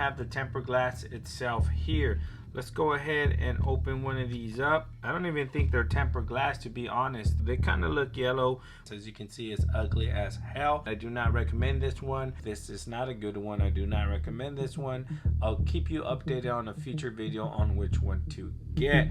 have the tempered glass itself here. Let's go ahead and open one of these up. I don't even think they're tempered glass, to be honest. They kind of look yellow. As you can see, it's ugly as hell. I do not recommend this one. This is not a good one. I do not recommend this one. I'll keep you updated on a future video on which one to get.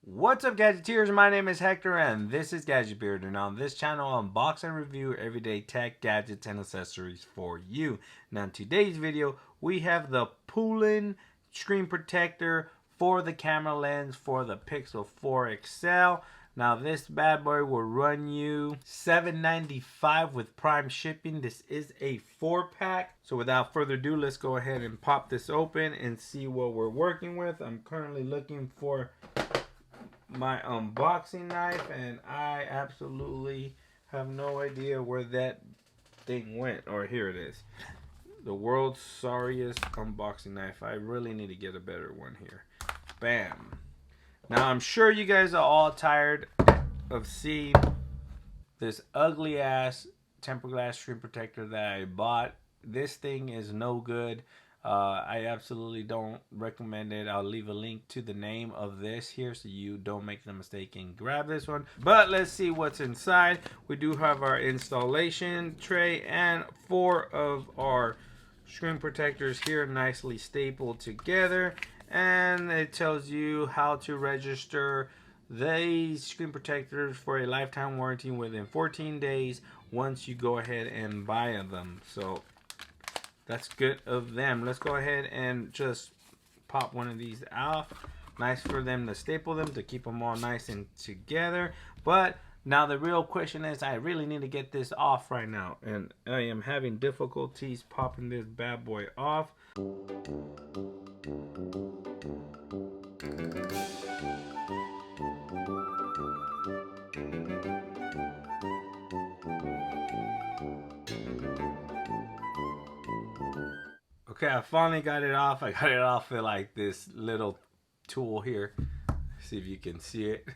What's up, Gadgeteers? My name is Hector and this is Gadget Beard, and on this channel I unbox and review everyday tech, gadgets, and accessories for you. Now in today's video we have the Pullen screen protector for the camera lens for the Pixel 4 XL. Now this bad boy will run you $7.95 with Prime shipping. This is a 4-pack. So without further ado, let's go ahead and pop this open and see what we're working with. I'm currently looking for my unboxing knife and I absolutely have no idea where that thing went. Or here it is, the world's sorriest unboxing knife. I really need to get a better one here. Bam. Now I'm sure you guys are all tired of seeing this ugly ass tempered glass screen protector that I bought. This thing is no good. I absolutely don't recommend it. I'll leave a link to the name of this here so you don't make the mistake and grab this one. But let's see what's inside. We do have our installation tray and 4 of our screen protectors here nicely stapled together. And it tells you how to register these screen protectors for a lifetime warranty within 14 days once you go ahead and buy them. So that's good of them. Let's go ahead and just pop one of these out. Nice for them to staple them to keep them all nice and together. But now the real question is, I really need to get this off right now, and I am having difficulties popping this bad boy off. Okay, I finally got it off. I got it off with like this little tool here. See if you can see it.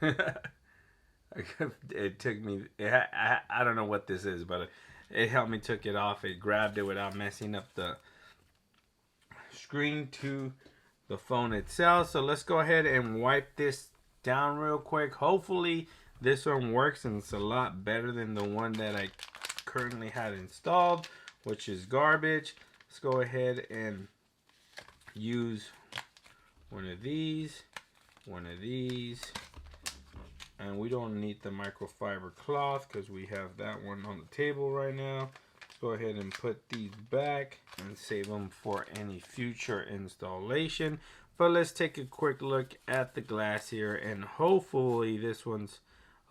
It took me, I don't know what this is, but it helped me took it off. It grabbed it without messing up the screen to the phone itself. So let's go ahead and wipe this down real quick. Hopefully this one works, and it's a lot better than the one that I currently had installed, which is garbage. Let's go ahead and use one of these, and we don't need the microfiber cloth because we have that one on the table right now. Let's go ahead and put these back and save them for any future installation. But let's take a quick look at the glass here, and hopefully this one's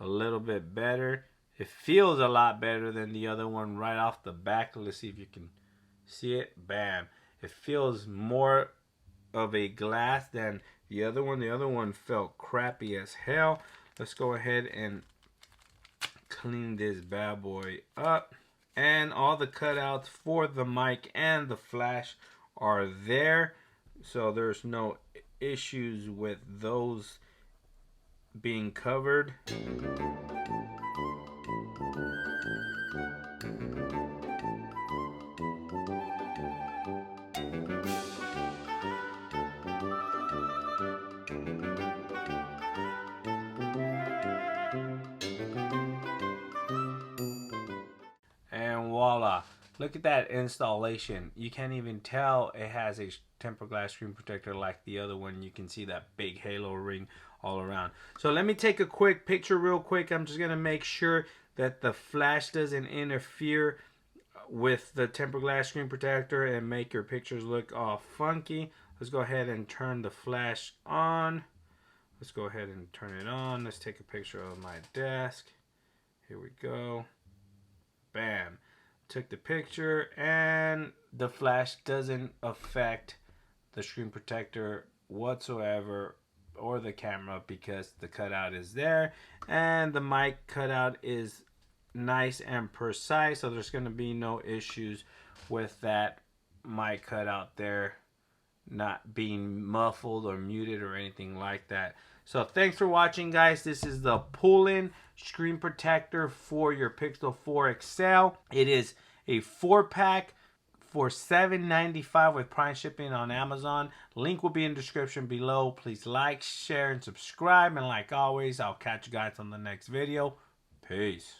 a little bit better. It feels a lot better than the other one right off the back. Let's see if you can see it. Bam. It feels more of a glass than the other one. The other one felt crappy as hell. Let's go ahead and clean this bad boy up. And all the cutouts for the mic and the flash are there, so there's no issues with those being covered. Voila, look at that installation. You can't even tell it has a tempered glass screen protector like the other one. You can see that big halo ring all around. So let me take a quick picture real quick. I'm just gonna make sure that the flash doesn't interfere with the tempered glass screen protector and make your pictures look all funky. Let's go ahead and turn the flash on. Let's go ahead and turn it on. Let's take a picture of my desk. Here we go. Bam. Took the picture, and the flash doesn't affect the screen protector whatsoever or the camera because the cutout is there, and the mic cutout is nice and precise, so there's going to be no issues with that mic cutout there not being muffled or muted or anything like that. So thanks for watching, guys. This is the Pullen screen protector for your Pixel 4 XL. It is a 4-pack for $7.95 with Prime shipping on Amazon. Link will be in the description below. Please like, share, and subscribe. And like always, I'll catch you guys on the next video. Peace.